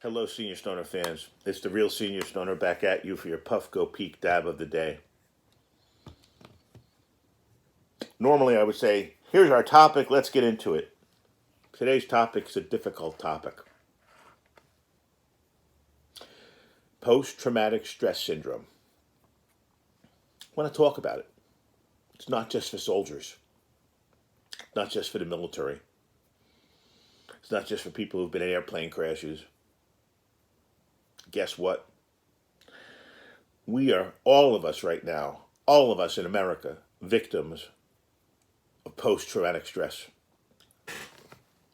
Hello, Senior Stoner fans. It's the real Senior Stoner back at you for your Puffco Peak Dab of the day. Normally, I would say, here's our topic, let's get into it. Today's topic is a difficult topic. Post-traumatic stress syndrome. I want to talk about it. It's not just for soldiers. Not just for the military. It's not just for people who've been in airplane crashes. Guess what? We are, all of us right now, all of us in America, victims of post-traumatic stress.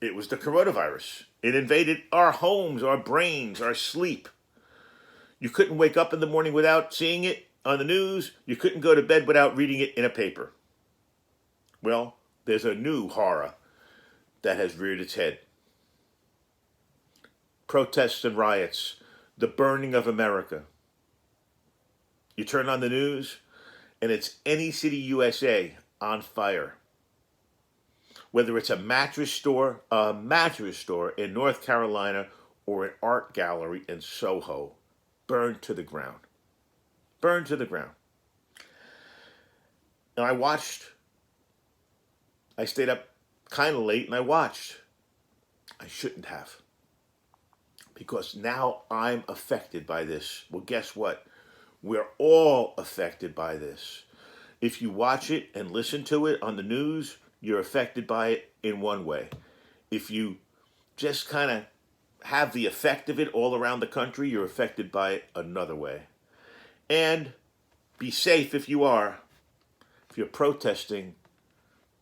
It was the coronavirus. It invaded our homes, our brains, our sleep. You couldn't wake up in the morning without seeing it on the news. You couldn't go to bed without reading it in a paper. Well, there's a new horror that has reared its head. Protests and riots, the burning of America. You turn on the news, and it's any city USA on fire. Whether it's a mattress store in North Carolina or an art gallery in Soho, burned to the ground. Burned to the ground. And I stayed up kind of late and I watched. I shouldn't have. Because now I'm affected by this. Well, guess what? We're all affected by this. If you watch it and listen to it on the news, you're affected by it in one way. If you just kind of have the effect of it all around the country, you're affected by it another way. And be safe if you are. If you're protesting,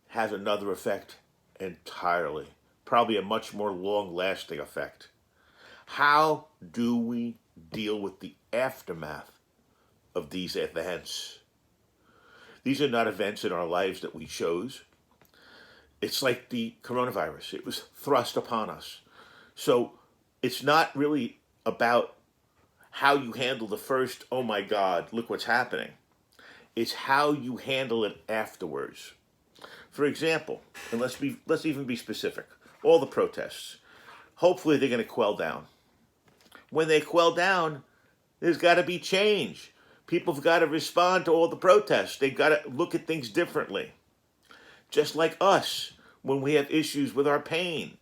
has another effect entirely. Probably a much more long-lasting effect. How do we deal with the aftermath of these events? These are not events in our lives that we chose. It's like the coronavirus. It was thrust upon us. So it's not really about how you handle the first, oh my God, look what's happening. It's how you handle it afterwards. For example, and let's even be specific, all the protests, hopefully they're going to quell down. When they quell down, there's got to be change. People have got to respond to all the protests. They've got to look at things differently. Just like us, when we have issues with our pain,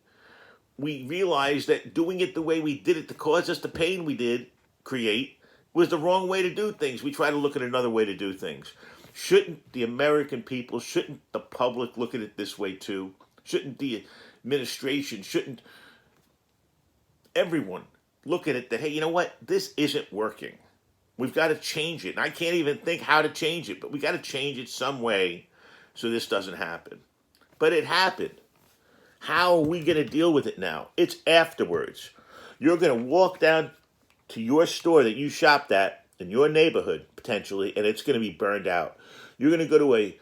we realize that doing it the way we did it to cause us the pain we did create was the wrong way to do things. We try to look at another way to do things. Shouldn't the American people, shouldn't the public look at it this way too? Shouldn't the administration, shouldn't everyone look at it that, hey, you know what? This isn't working. We've got to change it. And I can't even think how to change it, but we got to change it some way so this doesn't happen. But it happened. How are we going to deal with it now? It's afterwards. You're going to walk down to your store that you shopped at in your neighborhood, potentially, and it's going to be burned out. You're going to go to an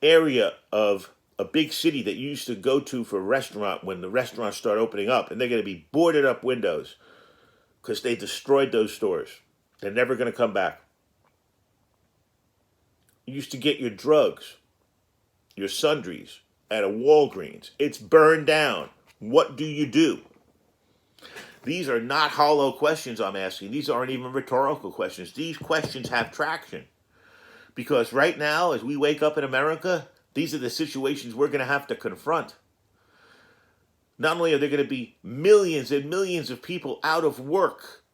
area of a big city that you used to go to for a restaurant when the restaurants start opening up, and they're going to be boarded up windows because they destroyed those stores. They're never going to come back. You used to get your drugs, your sundries, at a Walgreens. It's burned down. What do you do? These are not hollow questions I'm asking. These aren't even rhetorical questions. These questions have traction. Because right now, as we wake up in America, these are the situations we're going to have to confront. Not only are there going to be millions and millions of people out of work,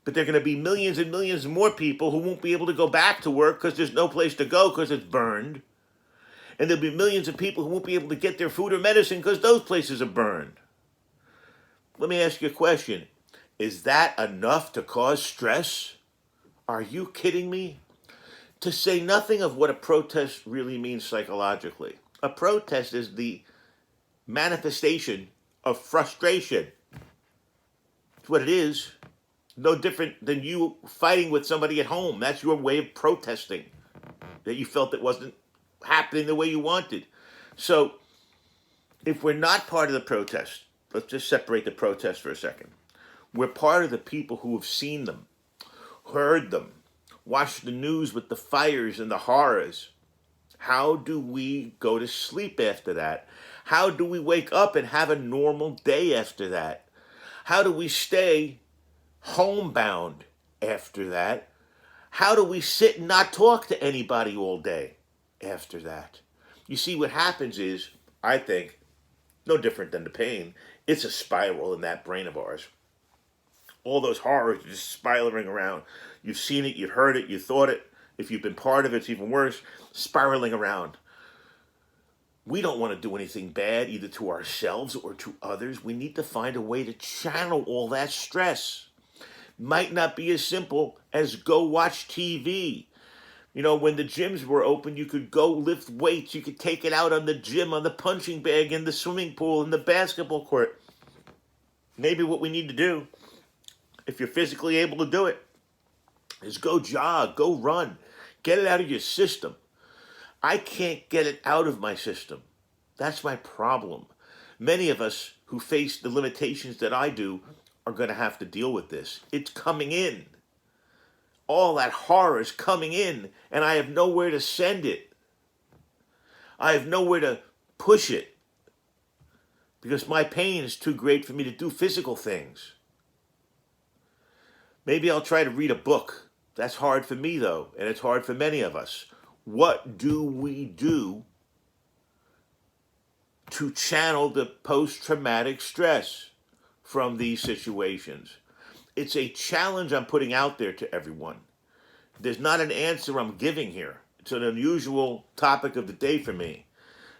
but there are going to be millions and millions more people who won't be able to go back to work because there's no place to go because it's burned. And there'll be millions of people who won't be able to get their food or medicine because those places are burned. Let me ask you a question. Is that enough to cause stress? Are you kidding me? To say nothing of what a protest really means psychologically. A protest is the manifestation of frustration. It's what it is. No different than you fighting with somebody at home. That's your way of protesting. That you felt it wasn't happening the way you wanted. So, if we're not part of the protest, let's just separate the protest for a second. We're part of the people who have seen them, heard them, watched the news with the fires and the horrors. How do we go to sleep after that? How do we wake up and have a normal day after that? How do we stay homebound after that. How do we sit and not talk to anybody all day after that? You see, what happens is, I think, no different than the pain, it's a spiral in that brain of ours. All those horrors are just spiraling around. You've seen it, you've heard it, you thought it. If you've been part of it, it's even worse, spiraling around. We don't want to do anything bad, either to ourselves or to others. We need to find a way to channel all that stress. Might not be as simple as go watch TV. You know, when the gyms were open, you could go lift weights. You could take it out on the gym, on the punching bag, in the swimming pool, in the basketball court. Maybe what we need to do, if you're physically able to do it, is go jog, go run. Get it out of your system. I can't get it out of my system. That's my problem. Many of us who face the limitations that I do are going to have to deal with this. It's coming in. All that horror is coming in, and I have nowhere to send it. I have nowhere to push it because my pain is too great for me to do physical things. Maybe I'll try to read a book. That's hard for me, though, and it's hard for many of us. What do we do to channel the post-traumatic stress from these situations? It's a challenge I'm putting out there to everyone. There's not an answer I'm giving here. It's an unusual topic of the day for me.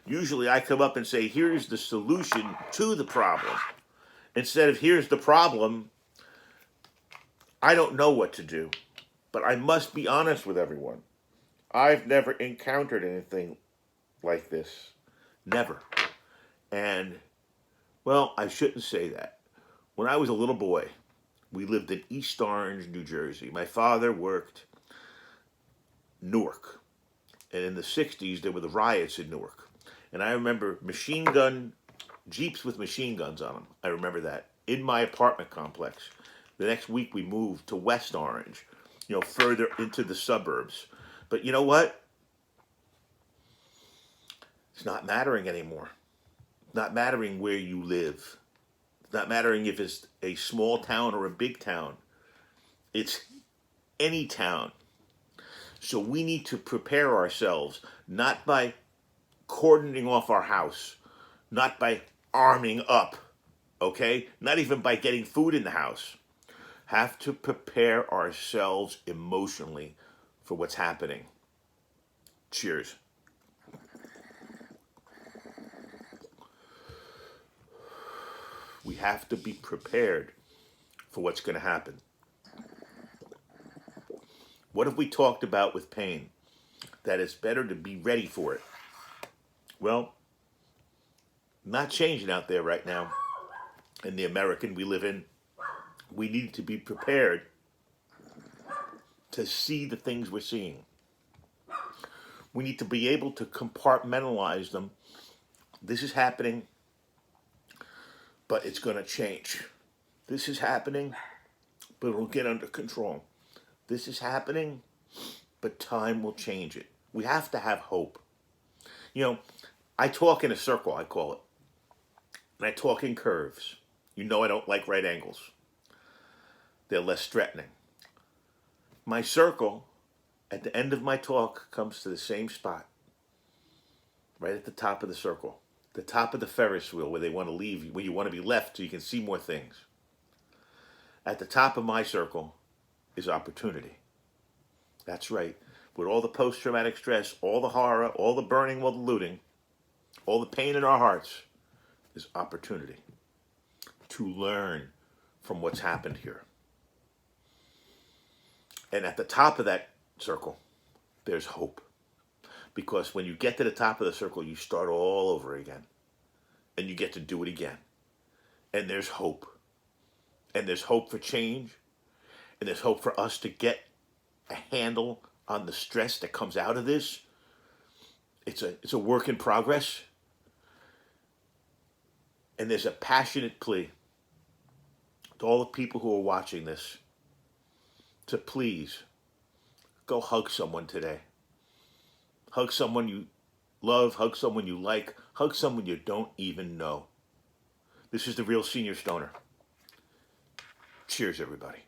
Usually I come up and say, here's the solution to the problem. Instead of here's the problem, I don't know what to do. But I must be honest with everyone. I've never encountered anything like this. Never. And, well, I shouldn't say that. When I was a little boy, we lived in East Orange, New Jersey. My father worked Newark. And in the 60s, there were the riots in Newark. And I remember Jeeps with machine guns on them. I remember that. In my apartment complex. The next week we moved to West Orange, further into the suburbs. But you know what? It's not mattering anymore. It's not mattering where you live. It's not mattering if it's a small town or a big town. It's any town. So we need to prepare ourselves, not by cordoning off our house, not by arming up, okay? Not even by getting food in the house. Have to prepare ourselves emotionally for what's happening. Cheers. We have to be prepared for what's going to happen. What have we talked about with pain? That it's better to be ready for it. Well, not changing out there right now in the American we live in. We need to be prepared to see the things we're seeing. We need to be able to compartmentalize them. This is happening, but it's going to change. This is happening, but it'll get under control. This is happening, but time will change it. We have to have hope. I talk in a circle, I call it. And I talk in curves. I don't like right angles. They're less threatening. My circle, at the end of my talk, comes to the same spot. Right at the top of the circle. The top of the Ferris wheel where they want to leave, where you want to be left so you can see more things. At the top of my circle is opportunity. That's right. With all the post-traumatic stress, all the horror, all the burning, all the looting, all the pain in our hearts, is opportunity to learn from what's happened here. And at the top of that circle, there's hope. Because when you get to the top of the circle, you start all over again. And you get to do it again. And there's hope. And there's hope for change. And there's hope for us to get a handle on the stress that comes out of this. It's a work in progress. And there's a passionate plea to all the people who are watching this to please go hug someone today. Hug someone you love, hug someone you like, hug someone you don't even know. This is the Real Senior Stoner. Cheers, everybody.